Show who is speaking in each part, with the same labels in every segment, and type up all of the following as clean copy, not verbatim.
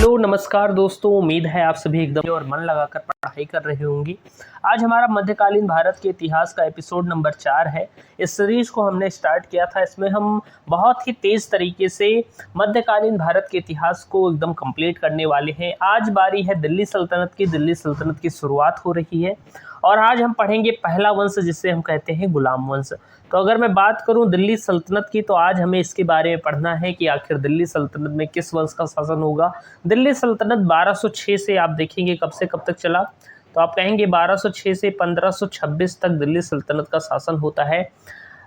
Speaker 1: Hello नमस्कार दोस्तों, उम्मीद है आप सभी एकदम और मन लगाकर पढ़ाई कर रहे होंगे। आज हमारा मध्यकालीन भारत के इतिहास का एपिसोड नंबर 4 है। इस सीरीज को हमने स्टार्ट किया था, इसमें हम बहुत ही तेज तरीके से मध्यकालीन भारत के इतिहास को एकदम कंप्लीट करने वाले हैं। आज बारी है दिल्ली सल्तनत की। दिल्ली सल्तनत की शुरुआत हो रही है और आज हम पढ़ेंगे पहला वंश जिसे हम कहते हैं गुलाम वंश। तो अगर मैं बात करूं दिल्ली सल्तनत की, तो आज हमें इसके बारे में पढ़ना है कि आखिर दिल्ली सल्तनत में किस वंश का शासन होगा। दिल्ली सल्तनत 1206 से आप देखेंगे कब से कब तक चला, तो आप कहेंगे 1206 से 1526 तक दिल्ली सल्तनत का शासन होता है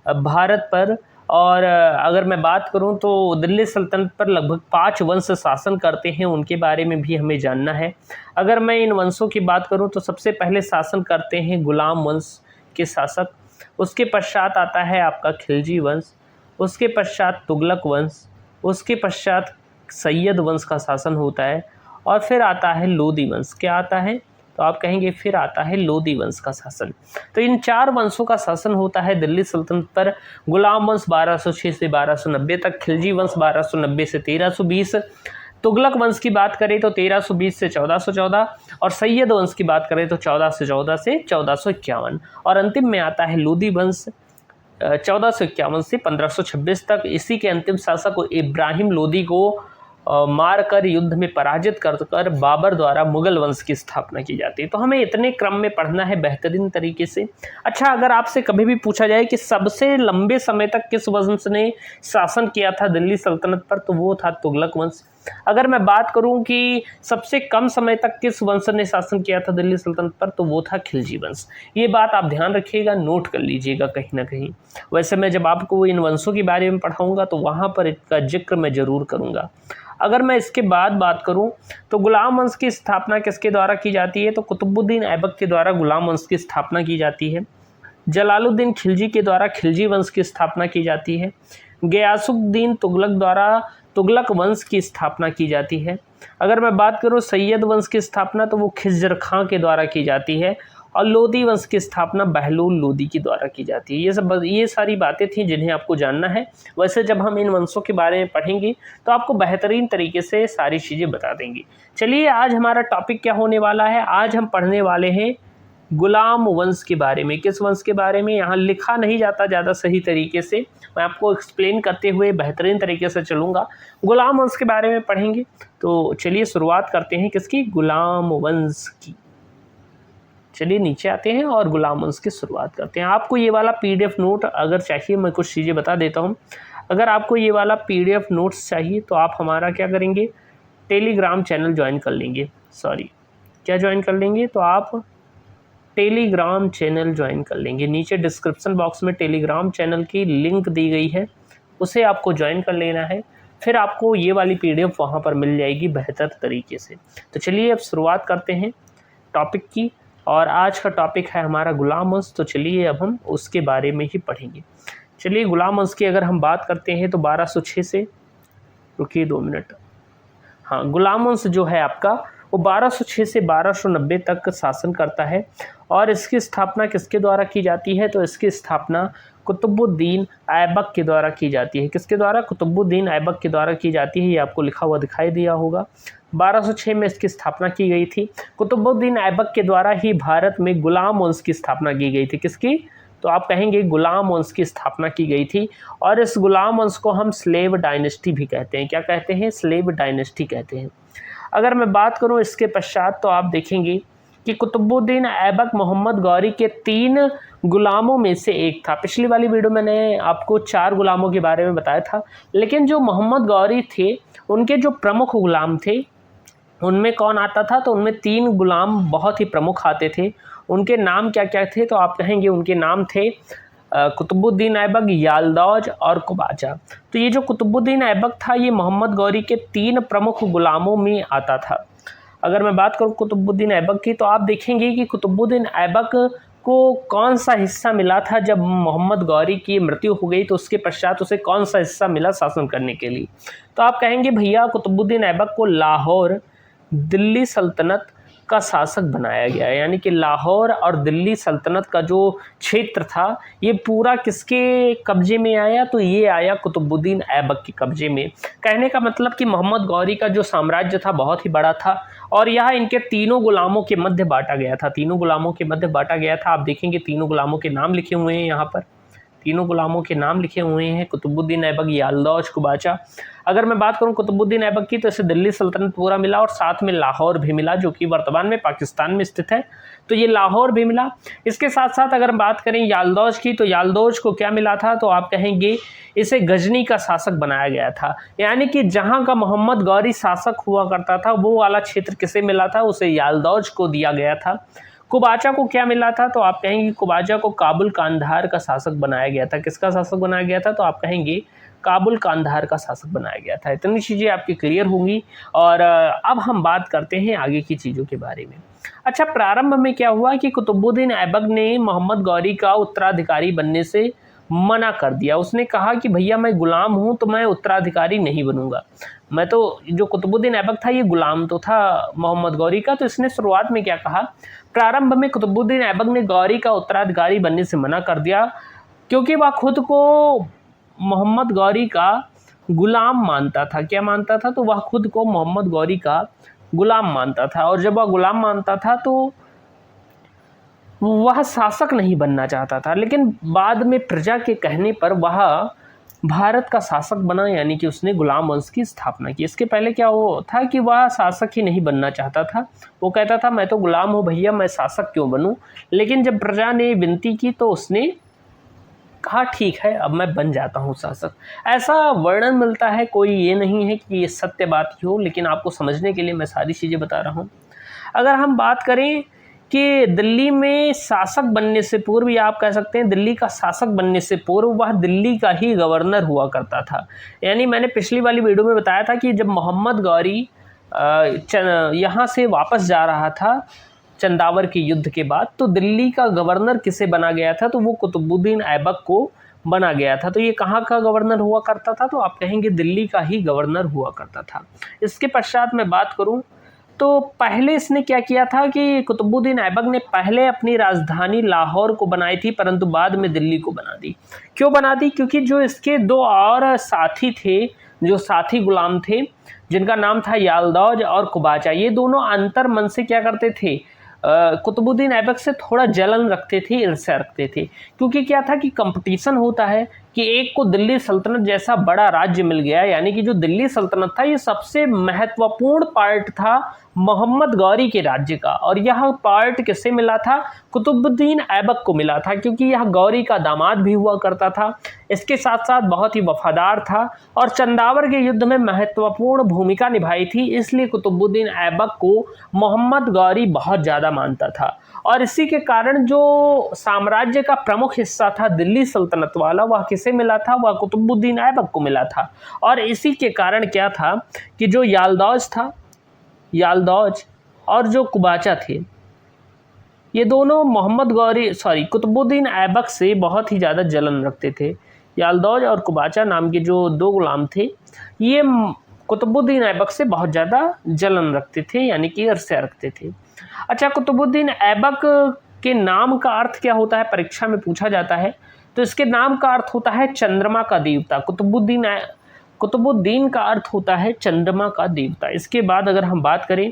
Speaker 1: भारत पर। और अगर मैं बात करूं तो दिल्ली सल्तनत पर लगभग 5 वंश शासन करते हैं, उनके बारे में भी हमें जानना है। अगर मैं इन वंशों की बात करूं तो सबसे पहले शासन करते हैं गुलाम वंश के शासक, उसके पश्चात आता है आपका खिलजी वंश, उसके पश्चात तुगलक वंश, उसके पश्चात सैयद वंश का शासन होता है और फिर आता है लोदी वंश। क्या आता है? तो आप कहेंगे फिर आता है लोदी वंश का शासन। तो इन 4 वंशों का शासन होता है दिल्ली सल्तनत पर। गुलाम वंश 1206 से 1290 तक, खिलजी वंश 1290 से 1320, तुगलक वंश की बात करें तो 1320 से 1414 और सैयद वंश की बात करें तो 1414 से 1451 और अंतिम में आता है लोदी वंश 1451 से 1526 तक। इसी के अंतिम शासक इब्राहिम लोदी को मारकर युद्ध में पराजित कर बाबर द्वारा मुगल वंश की स्थापना की जाती है। तो हमें इतने क्रम में पढ़ना है बेहतरीन तरीके से। अच्छा, अगर आपसे कभी भी पूछा जाए कि सबसे लंबे समय तक किस वंश ने शासन किया था दिल्ली सल्तनत पर, तो वो था तुगलक वंश। अगर मैं बात करूं कि सबसे कम समय तक किस वंश ने शासन किया था दिल्ली सल्तनत पर, तो वो था खिलजी वंश। ये बात आप ध्यान रखिएगा, नोट कर लीजिएगा कहीं ना कहीं। वैसे मैं जब आपको इन वंशों के बारे में पढ़ाऊंगा तो वहाँ पर इसका जिक्र मैं जरूर करूँगा। अगर मैं इसके बाद बात करूं तो गुलाम वंश की स्थापना किसके द्वारा की जाती है, तो कुतुबुद्दीन ऐबक के द्वारा गुलाम वंश की स्थापना की जाती है। जलालुद्दीन खिलजी के द्वारा खिलजी वंश की स्थापना की जाती है। गयासुद्दीन तुगलक द्वारा तुगलक वंश की स्थापना की जाती है। अगर मैं बात करूं सैयद वंश की स्थापना, तो वो खिज्र खां के द्वारा की जाती है और लोदी वंश की स्थापना बहलोल लोदी के द्वारा की जाती है। ये सारी बातें थी जिन्हें आपको जानना है। वैसे जब हम इन वंशों के बारे में पढ़ेंगे तो आपको बेहतरीन तरीके से सारी चीज़ें बता देंगे। चलिए, आज हमारा टॉपिक क्या होने वाला है। आज हम पढ़ने वाले हैं गुलाम वंश के बारे में। किस वंश के बारे में यहाँ लिखा नहीं जाता ज़्यादा सही तरीके से, मैं आपको एक्सप्लेन करते हुए बेहतरीन तरीके से चलूँगा। गुलाम वंश के बारे में पढ़ेंगे। तो चलिए शुरुआत करते हैं किसकी, गुलाम वंश की। चलिए नीचे आते हैं और गुलाम वंश की शुरुआत करते हैं। आपको ये वाला PDF नोट अगर चाहिए, मैं कुछ चीज़ें बता देता हूँ। अगर आपको ये वाला PDF नोट्स चाहिए तो आप हमारा क्या करेंगे, टेलीग्राम चैनल ज्वाइन कर लेंगे। क्या ज्वाइन कर लेंगे, तो आप टेलीग्राम चैनल ज्वाइन कर लेंगे। नीचे डिस्क्रिप्शन बॉक्स में टेलीग्राम चैनल की लिंक दी गई है, उसे आपको ज्वाइन कर लेना है। फिर आपको ये वाली PDF वहाँ पर मिल जाएगी बेहतर तरीके से। तो चलिए अब शुरुआत करते हैं टॉपिक की, और आज का टॉपिक है हमारा गुलाम वंश। तो चलिए अब हम उसके बारे में ही पढ़ेंगे। चलिए, गुलाम वंश की अगर हम बात करते हैं तो 1206 से, रुकिए 2 मिनट। हाँ, गुलाम वंश जो है आपका वो 1206 से 1290 तक शासन करता है और इसकी स्थापना किसके द्वारा की जाती है, तो इसकी स्थापना कुतुबुद्दीन ऐबक के द्वारा की जाती है। किसके द्वारा? कुतुबुद्दीन ऐबक के द्वारा की जाती है। ये आपको लिखा हुआ दिखाई दिया होगा। 1206 में इसकी स्थापना की गई थी। कुतुबुद्दीन ऐबक के द्वारा ही भारत में गुलाम वंश की स्थापना की गई थी। किसकी? तो आप कहेंगे गुलाम वंश की स्थापना की गई थी। और इस गुलाम वंश को हम स्लेव डायनेस्टी भी कहते हैं। क्या कहते हैं? स्लेव डायनेस्टी कहते हैं। अगर मैं बात करूं इसके पश्चात, तो आप देखेंगे कि कुतुबुद्दीन ऐबक मोहम्मद गौरी के 3 गुलामों में से एक था। पिछली वाली वीडियो मैंने आपको 4 गुलामों के बारे में बताया था, लेकिन जो मोहम्मद गौरी थे उनके जो प्रमुख गुलाम थे उनमें कौन आता था, तो उनमें 3 गुलाम बहुत ही प्रमुख आते थे। उनके नाम क्या क्या थे, तो आप कहेंगे उनके नाम थे कुतुबुद्दीन ऐबक, यालदौज और कुबाचा। तो ये जो कुतुबुद्दीन ऐबक था ये मोहम्मद गौरी के 3 प्रमुख गुलामों में आता था। अगर मैं बात करूँ कुतुबुद्दीन ऐबक की, तो आप देखेंगे कि कुतुबुद्दीन ऐबक को कौन सा हिस्सा मिला था जब मोहम्मद गौरी की मृत्यु हो गई, तो उसके पश्चात उसे कौन सा हिस्सा मिला शासन करने के लिए। तो आप कहेंगे भैया कुतुबुद्दीन ऐबक को लाहौर, दिल्ली सल्तनत, का शासक बनाया गया। यानी कि लाहौर और दिल्ली सल्तनत का जो क्षेत्र था ये पूरा किसके कब्जे में आया, तो ये आया कुतुबुद्दीन ऐबक के कब्जे में। कहने का मतलब कि मोहम्मद गौरी का जो साम्राज्य था बहुत ही बड़ा था और यह इनके तीनों गुलामों के मध्य बांटा गया था। तीनों गुलामों के मध्य बांटा गया था। आप देखेंगे तीनों गुलामों के नाम लिखे हुए हैं यहाँ पर, तीनों गुलामों के नाम लिखे हुए हैं, कुतुबुद्दीन ऐबक, यालदौज, कुबाचा। अगर मैं बात करूं कुतुबुद्दीन ऐबक की तो इसे दिल्ली सल्तनत पूरा मिला और साथ में लाहौर भी मिला जो कि वर्तमान में पाकिस्तान में स्थित है, तो ये लाहौर भी मिला। इसके साथ साथ अगर बात करें यालदौज की तो यालदौज को क्या मिला था, तो आप कहेंगे इसे गजनी का शासक बनाया गया था। यानी कि जहां का मोहम्मद गौरी शासक हुआ करता था वो वाला क्षेत्र किसे मिला था, उसे यालदौज को दिया गया था। कुबाचा को क्या मिला था, तो आप कहेंगे कुबाचा को काबुल कांधार का शासक बनाया गया था। किसका शासक बनाया गया था, तो आप कहेंगे काबुल कांधार का शासक बनाया गया था। इतनी चीज़ें आपकी क्लियर होंगी और अब हम बात करते हैं आगे की चीज़ों के बारे में। अच्छा, प्रारंभ में क्या हुआ कि कुतुबुद्दीन ऐबक ने मोहम्मद गौरी का उत्तराधिकारी बनने से मना कर दिया। उसने कहा कि भैया मैं गुलाम हूँ तो मैं उत्तराधिकारी नहीं बनूंगा। मैं तो, जो कुतुबुद्दीन ऐबक था ये गुलाम तो था मोहम्मद गौरी का, तो इसने शुरुआत में क्या कहा, प्रारंभ में कुतुबुद्दीन ऐबक ने गौरी का उत्तराधिकारी बनने से मना कर दिया क्योंकि वह खुद को मोहम्मद गौरी का गुलाम मानता था। क्या मानता था, तो वह खुद को मोहम्मद गौरी का गुलाम मानता था और जब वह गुलाम मानता था तो वह शासक नहीं बनना चाहता था। लेकिन बाद में प्रजा के कहने पर वह भारत का शासक बना, यानी कि उसने गुलाम वंश की स्थापना की। इसके पहले क्या वो था कि वह शासक ही नहीं बनना चाहता था। वो कहता था मैं तो गुलाम हूँ भैया, मैं शासक क्यों बनूं। लेकिन जब प्रजा ने विनती की तो उसने कहा ठीक है अब मैं बन जाता हूँ शासक। ऐसा वर्णन मिलता है, कोई ये नहीं है कि ये सत्य बात ही हो, लेकिन आपको समझने के लिए मैं सारी चीज़ें बता रहा हूँ। अगर हम बात करें कि दिल्ली में शासक बनने से पूर्व, या आप कह सकते हैं दिल्ली का शासक बनने से पूर्व वह दिल्ली का ही गवर्नर हुआ करता था। यानी मैंने पिछली वाली वीडियो में बताया था कि जब मोहम्मद गौरी यहाँ से वापस जा रहा था चंदावर के युद्ध के बाद, तो दिल्ली का गवर्नर किसे बना गया था, तो वो कुतुबुद्दीन ऐबक को बना गया था। तो ये कहाँ का गवर्नर हुआ करता था, तो आप कहेंगे दिल्ली का ही गवर्नर हुआ करता था। इसके पश्चात मैं बात करूँ तो पहले इसने क्या किया था कि कुतुबुद्दीन ऐबक ने पहले अपनी राजधानी लाहौर को बनाई थी परंतु बाद में दिल्ली को बना दी। क्यों बना दी, क्योंकि जो इसके दो और साथी थे, जो साथी गुलाम थे जिनका नाम था यालदौज और कुबाचा, ये दोनों अंतर मन से क्या करते थे, कुतुबुद्दीन ऐबक से थोड़ा जलन रखते थे, ईर्ष्या रखते थे। क्योंकि क्या था कि कंपटीशन होता है कि एक को दिल्ली सल्तनत जैसा बड़ा राज्य मिल गया, यानी कि जो दिल्ली सल्तनत था ये सबसे महत्वपूर्ण पार्ट था मोहम्मद गौरी के राज्य का, और यह पार्ट किसे मिला था, कुतुबुद्दीन ऐबक को मिला था, क्योंकि यह गौरी का दामाद भी हुआ करता था। इसके साथ साथ बहुत ही वफादार था और चंदावर के युद्ध में महत्वपूर्ण भूमिका निभाई थी, इसलिए कुतुबुद्दीन ऐबक को मोहम्मद गौरी बहुत ज़्यादा मानता था। और इसी के कारण जो साम्राज्य का प्रमुख हिस्सा था दिल्ली सल्तनत वाला, वह किसे मिला था, वह कुतुबुद्दीन ऐबक को मिला था। और इसी के कारण क्या था कि जो यालदौज और जो कुबाचा थे, ये दोनों कुतुबुद्दीन ऐबक से बहुत ही ज़्यादा जलन रखते थे। यालदौज और कुबाचा नाम के जो दो गुलाम थे, ये कुतुबुद्दीन ऐबक से बहुत ज़्यादा जलन रखते थे, यानी कि ईर्ष्या रखते थे। अच्छा, कुतुबुद्दीन ऐबक के नाम का अर्थ क्या होता है, परीक्षा में पूछा जाता है। तो इसके नाम का अर्थ होता है चंद्रमा का देवता। कुतुबुद्दीन का अर्थ होता है चंद्रमा का देवता। इसके बाद अगर हम बात करें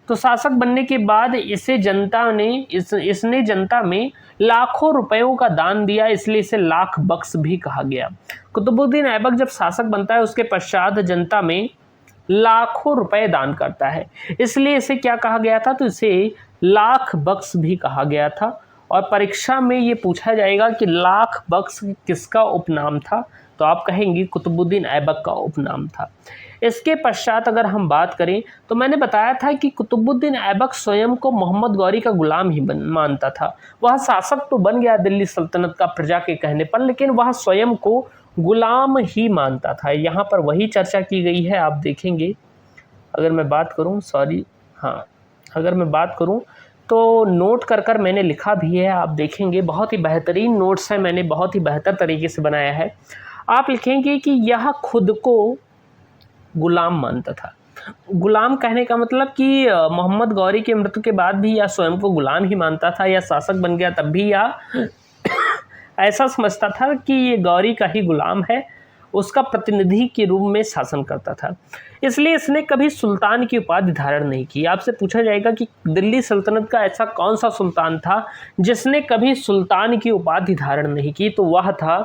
Speaker 1: तो शासक बनने के बाद इसने जनता में लाखों रुपयों का दान दिया, इसलिए इसे लाख बख्श भी कहा गया। कुतुबुद्दीन ऐबक जब शासक बनता है उसके पश्चात जनता में लाखों रुपए दान करता है, इसलिए इसे क्या कहा गया था, तो इसे लाख बख्श भी कहा गया था। और परीक्षा में ये पूछा जाएगा कि लाख बख्श किसका उपनाम था, तो आप कहेंगे कुतुबुद्दीन ऐबक का उपनाम था। इसके पश्चात अगर हम बात करें तो मैंने बताया था कि कुतुबुद्दीन ऐबक स्वयं को मोहम्मद गौरी का गुलाम ही मानता था। वह शासक तो बन गया दिल्ली सल्तनत का प्रजा के कहने पर, लेकिन वह स्वयं को गुलाम ही मानता था। यहाँ पर वही चर्चा की गई है, आप देखेंगे। अगर मैं बात करूँ तो नोट कर मैंने लिखा भी है, आप देखेंगे। बहुत ही बेहतरीन नोट्स हैं, मैंने बहुत ही बेहतर तरीके से बनाया है। आप लिखेंगे कि यह खुद को गुलाम मानता था। गुलाम कहने का मतलब कि मोहम्मद गौरी की मृत्यु के बाद भी या स्वयं को गुलाम ही मानता था, या शासक बन गया तब भी, या ऐसा समझता था कि ये गौरी का ही गुलाम है, उसका प्रतिनिधि के रूप में शासन करता था। इसलिए इसने कभी सुल्तान की उपाधि धारण नहीं की। आपसे पूछा जाएगा कि दिल्ली सल्तनत का ऐसा कौन सा सुल्तान था जिसने कभी सुल्तान की उपाधि धारण नहीं की, तो वह था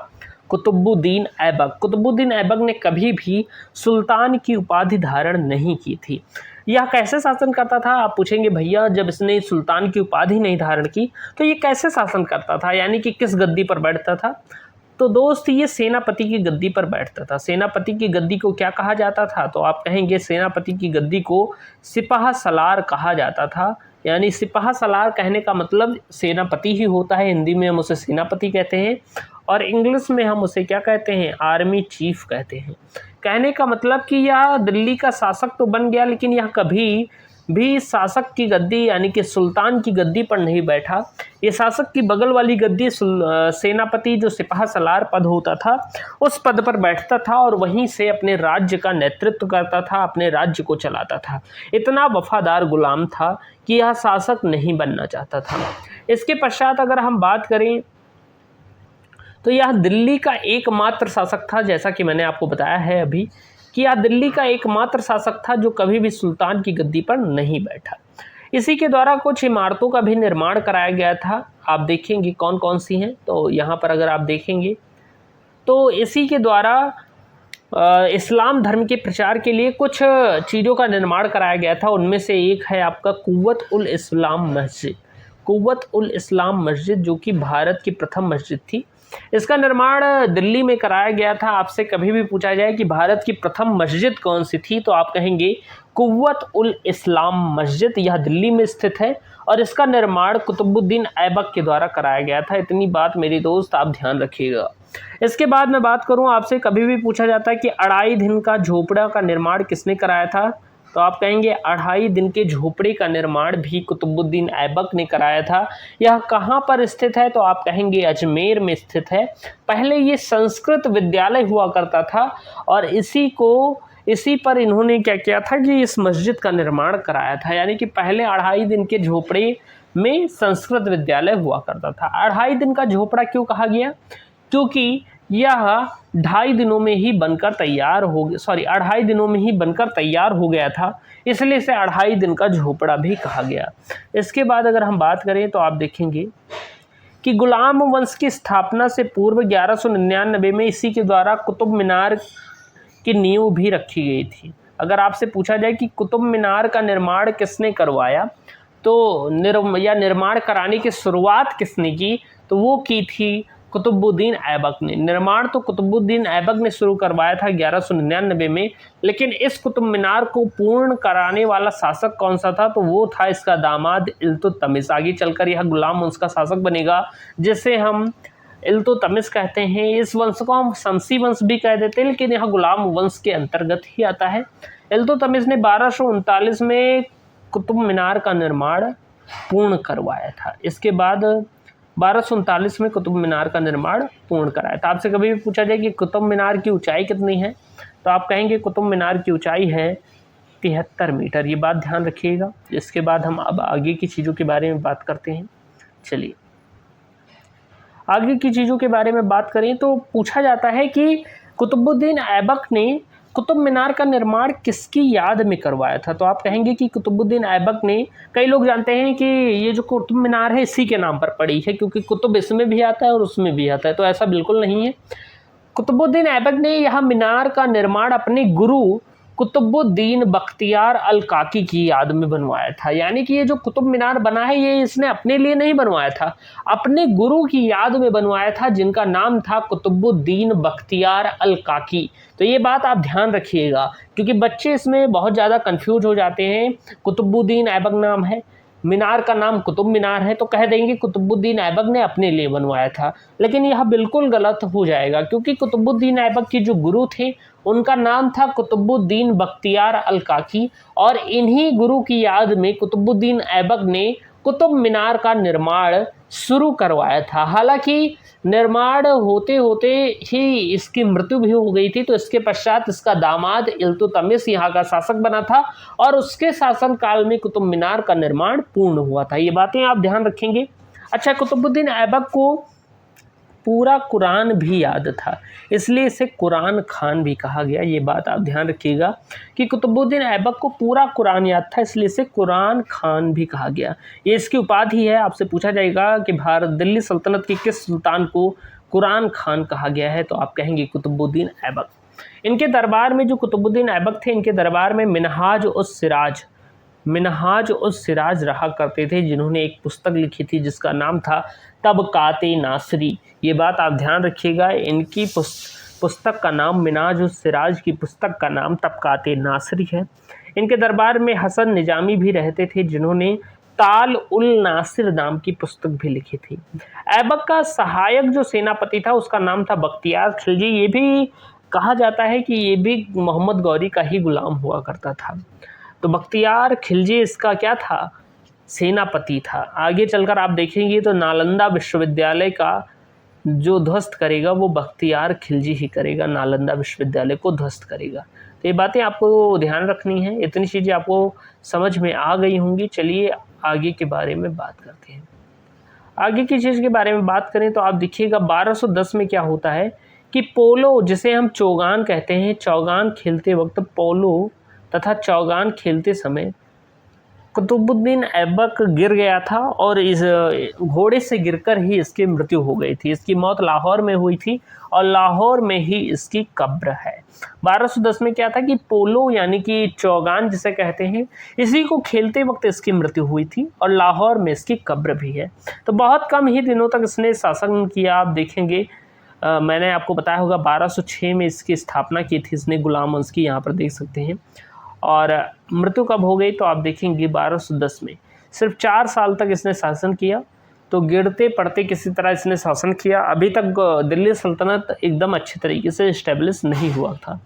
Speaker 1: कुतुबुद्दीन ऐबक। कुतुबुद्दीन ऐबक ने कभी भी सुल्तान की उपाधि धारण नहीं की थी। यह कैसे शासन करता था? आप पूछेंगे भैया जब इसने सुल्तान की उपाधि नहीं धारण की तो ये कैसे शासन करता था, यानी कि किस गद्दी पर बैठता था? तो दोस्त ये सेनापति की गद्दी पर बैठता था। सेनापति की गद्दी को क्या कहा जाता था? तो आप कहेंगे सेनापति की गद्दी को सिपाह सलार कहा जाता था। यानी सिपाह सलार कहने का मतलब सेनापति ही होता है। हिंदी में हम उसे सेनापति कहते हैं और इंग्लिश में हम उसे क्या कहते हैं? आर्मी चीफ कहते हैं। कहने का मतलब कि यह दिल्ली का शासक तो बन गया, लेकिन यह कभी भी शासक की गद्दी यानी कि सुल्तान की गद्दी पर नहीं बैठा। ये शासक की बगल वाली गद्दी सेनापति जो सिपाह सलार पद होता था उस पद पर बैठता था और वहीं से अपने राज्य का नेतृत्व करता था, अपने राज्य को चलाता था। इतना वफादार गुलाम था कि यह शासक नहीं बनना चाहता था। इसके पश्चात अगर हम बात करें तो यह दिल्ली का एकमात्र शासक था, जैसा कि मैंने आपको बताया है अभी कि यह दिल्ली का एकमात्र शासक था जो कभी भी सुल्तान की गद्दी पर नहीं बैठा। इसी के द्वारा कुछ इमारतों का भी निर्माण कराया गया था। आप देखेंगे कौन कौन सी हैं, तो यहाँ पर अगर आप देखेंगे तो इसी के द्वारा इस्लाम धर्म के प्रचार के लिए कुछ चीज़ों का निर्माण कराया गया था। उनमें से एक है आपका कुव्वत उल इस्लाम मस्जिद। कुव्वत उल इस्लाम मस्जिद जो कि भारत की प्रथम मस्जिद थी, इसका निर्माण दिल्ली में कराया गया था। आपसे कभी भी पूछा जाए कि भारत की प्रथम मस्जिद कौन सी थी, तो आप कहेंगे कुव्वत उल इस्लाम मस्जिद। यह दिल्ली में स्थित है और इसका निर्माण कुतुबुद्दीन ऐबक के द्वारा कराया गया था। इतनी बात मेरी दोस्त आप ध्यान रखिएगा। इसके बाद मैं बात करूं, आपसे कभी भी पूछा जाता है कि अढ़ाई दिन का झोपड़ा का निर्माण किसने कराया था, तो आप कहेंगे अढ़ाई दिन के झोपड़े का निर्माण भी कुतुबुद्दीन ऐबक ने कराया था। यह कहाँ पर स्थित है, तो आप कहेंगे अजमेर में स्थित है। पहले ये संस्कृत विद्यालय हुआ करता था और इसी पर इन्होंने क्या किया था कि इस मस्जिद का निर्माण कराया था। यानी कि पहले अढ़ाई दिन के झोपड़े में संस्कृत विद्यालय हुआ करता था। अढ़ाई दिन का झोपड़ा क्यों कहा गया? क्योंकि यह 2.5 दिनों में ही बनकर तैयार हो गया, अढ़ाई दिनों में ही बनकर तैयार हो गया था, इसलिए इसे अढ़ाई दिन का झोपड़ा भी कहा गया। इसके बाद अगर हम बात करें तो आप देखेंगे कि गुलाम वंश की स्थापना से पूर्व 1199 में इसी के द्वारा कुतुब मीनार की नींव भी रखी गई थी। अगर आपसे पूछा जाए कि कुतुब मीनार का निर्माण किसने करवाया, तो निर्माण कराने की शुरुआत किसने की, तो वो की थी कुतुबुद्दीन ऐबक ने। निर्माण तो कुतुबुद्दीन ऐबक ने शुरू करवाया था 1199 में, लेकिन इस कुतुब मीनार को पूर्ण कराने वाला शासक कौन सा था, तो वो था इसका दामाद इल्तुतमिश। आगे चलकर यह गुलाम वंश का शासक बनेगा जिसे हम इल्तुतमिश कहते हैं। इस वंश को हम शमसी वंश भी कह देते हैं, लेकिन यह गुलाम वंश के अंतर्गत ही आता है। इल्तुतमिश ने 1239 में कुतुब मीनार का निर्माण पूर्ण करवाया था। इसके बाद 1239 में कुतुब मीनार का निर्माण पूर्ण कराया था। आपसे कभी भी पूछा जाए कि कुतुब मीनार की ऊंचाई कितनी है, तो आप कहेंगे कुतुब मीनार की ऊंचाई है 73 मीटर। ये बात ध्यान रखिएगा। इसके बाद हम अब आगे की चीज़ों के बारे में बात करते हैं। चलिए आगे की चीज़ों के बारे में बात करें तो पूछा जाता है कि कुतुबुद्दीन ऐबक ने कुतुब मीनार का निर्माण किसकी याद में करवाया था, तो आप कहेंगे कि कुतुबुद्दीन ऐबक ने, कई लोग जानते हैं कि ये जो कुतुब मीनार है इसी के नाम पर पड़ी है क्योंकि कुतुब इसमें भी आता है और उसमें भी आता है, तो ऐसा बिल्कुल नहीं है। कुतुबुद्दीन ऐबक ने यह मीनार का निर्माण अपने गुरु कुतुबुद्दीन बख्तियार अल काकी की याद में बनवाया था। यानी कि ये जो कुतुब मीनार बना है ये इसने अपने लिए नहीं बनवाया था, अपने गुरु की याद में बनवाया था जिनका नाम था कुतुबुद्दीन बख्तियार अल काकी। तो ये बात आप ध्यान रखिएगा क्योंकि बच्चे इसमें बहुत ज़्यादा कंफ्यूज हो जाते हैं। कुतुबुद्दीन ऐबक नाम है, मीनार का नाम कुतुब मीनार है, तो कह देंगे कुतुबुद्दीन ऐबक ने अपने लिए बनवाया था, लेकिन यह बिल्कुल गलत हो जाएगा क्योंकि कुतुबुद्दीन ऐबक के जो गुरु थे उनका नाम था कुतुबुद्दीन बख्तियार अल काकी और इन्हीं गुरु की याद में कुतुबुद्दीन ऐबक ने कुतुब मीनार का निर्माण शुरू करवाया था। हालांकि निर्माण होते होते ही इसकी मृत्यु भी हो गई थी। तो इसके पश्चात इसका दामाद इल्तुतमिश यहाँ का शासक बना था और उसके शासन काल में कुतुब मीनार का निर्माण पूर्ण हुआ था। ये बातें आप ध्यान रखेंगे। अच्छा, कुतुबुद्दीन ऐबक को पूरा कुरान भी याद था, इसलिए इसे कुरान खान भी कहा गया। ये बात आप ध्यान रखिएगा कि कुतुबुद्दीन ऐबक को पूरा कुरान याद था, इसलिए इसे कुरान खान भी कहा गया। ये इसकी उपाधि है। आपसे पूछा जाएगा कि भारत दिल्ली सल्तनत के किस सुल्तान को कुरान खान कहा गया है, तो आप कहेंगे कुतुबुद्दीन ऐबक। इनके दरबार में जो कुतुबुद्दीन ऐबक थे, इनके दरबार में मिनहाज उस सिराज रहा करते थे, जिन्होंने एक पुस्तक लिखी थी जिसका नाम था तबकाते नासरी। ये बात आप ध्यान रखिएगा, इनकी पुस्तक का नाम मिनहाज उस सिराज की पुस्तक का नाम तबकाते नासरी है। इनके दरबार में हसन निजामी भी रहते थे, जिन्होंने ताल उल नासिर नाम की पुस्तक भी लिखी थी। ऐबक का सहायक जो सेनापति था उसका नाम था बख्तियार खिलजी। ये भी कहा जाता है कि ये भी मोहम्मद गौरी का ही गुलाम हुआ करता था। तो बख्तियार खिलजी इसका क्या था, सेनापति था। आगे चलकर आप देखेंगे तो नालंदा विश्वविद्यालय का जो ध्वस्त करेगा वो बख्तियार खिलजी ही करेगा, नालंदा विश्वविद्यालय को ध्वस्त करेगा। तो ये बातें आपको ध्यान रखनी है। इतनी चीज़ें आपको समझ में आ गई होंगी। चलिए आगे के बारे में बात करते हैं। आगे की चीज़ के बारे में बात करें तो आप देखिएगा 1210 में क्या होता है कि पोलो, जिसे हम चौगान कहते हैं, चौगान खेलते वक्त पोलो तथा चौगान खेलते समय कुतुबुद्दीन ऐबक गिर गया था और इस घोड़े से गिरकर ही इसकी मृत्यु हो गई थी। इसकी मौत लाहौर में हुई थी और लाहौर में ही इसकी कब्र है। 1210 में क्या था कि पोलो यानी कि चौगान जिसे कहते हैं, इसी को खेलते वक्त इसकी मृत्यु हुई थी और लाहौर में इसकी कब्र भी है। तो बहुत कम ही दिनों तक इसने शासन किया। आप देखेंगे मैंने आपको बताया होगा 1206 में इसकी स्थापना की थी इसने, गुलाम वंश की, यहाँ पर देख सकते हैं। और मृत्यु कब हो गई तो आप देखेंगे 1210 में। सिर्फ 4 साल तक इसने शासन किया। तो गिरते पड़ते किसी तरह इसने शासन किया। अभी तक दिल्ली सल्तनत एकदम अच्छे तरीके से इस्टेब्लिश नहीं हुआ था।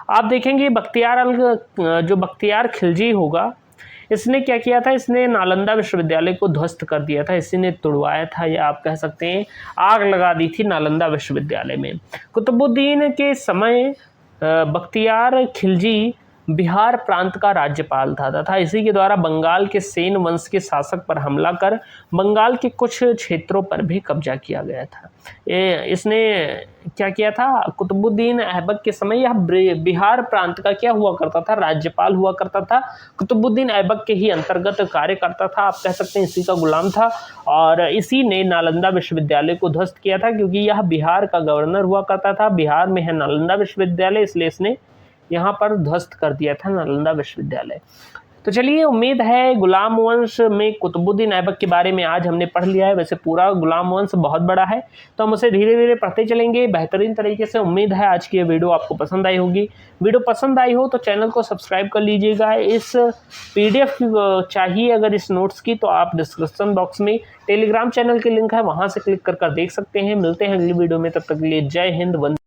Speaker 1: आप देखेंगे जो बख्तियार खिलजी होगा, इसने क्या किया था, इसने नालंदा विश्वविद्यालय को ध्वस्त कर दिया था। इसी ने तुड़वाया था, या आप कह सकते हैं आग लगा दी थी नालंदा विश्वविद्यालय में। कुतुबुद्दीन के समय बख्तियार खिलजी बिहार प्रांत का राज्यपाल था तथा इसी के द्वारा बंगाल के सेन वंश के शासक पर हमला कर बंगाल के कुछ क्षेत्रों पर भी कब्जा किया गया था। इसने क्या किया था, कुतुबुद्दीन ऐबक के समय यह बिहार प्रांत का क्या हुआ करता था, राज्यपाल हुआ करता था। कुतुबुद्दीन ऐबक के ही अंतर्गत कार्य करता था, आप कह सकते हैं इसी का गुलाम था। और इसी ने नालंदा विश्वविद्यालय को ध्वस्त किया था, क्योंकि यह बिहार का गवर्नर हुआ करता था। बिहार में है नालंदा विश्वविद्यालय, इसलिए इसने यहाँ पर ध्वस्त कर दिया था नालंदा विश्वविद्यालय। तो चलिए, उम्मीद है गुलाम वंश में कुतुबुद्दीन ऐबक के बारे में आज हमने पढ़ लिया है। वैसे पूरा गुलाम वंश बहुत बड़ा है, तो हम उसे धीरे धीरे पढ़ते चलेंगे बेहतरीन तरीके से। उम्मीद है आज की ये वीडियो आपको पसंद आई होगी। वीडियो पसंद आई हो तो चैनल को सब्सक्राइब कर लीजिएगा। इस PDF चाहिए अगर इस नोट्स की, तो आप डिस्क्रिप्शन बॉक्स में टेलीग्राम चैनल की लिंक है, वहाँ से क्लिक कर देख सकते हैं। मिलते हैं अगली वीडियो में, तब तक के लिए जय हिंद, वंदे।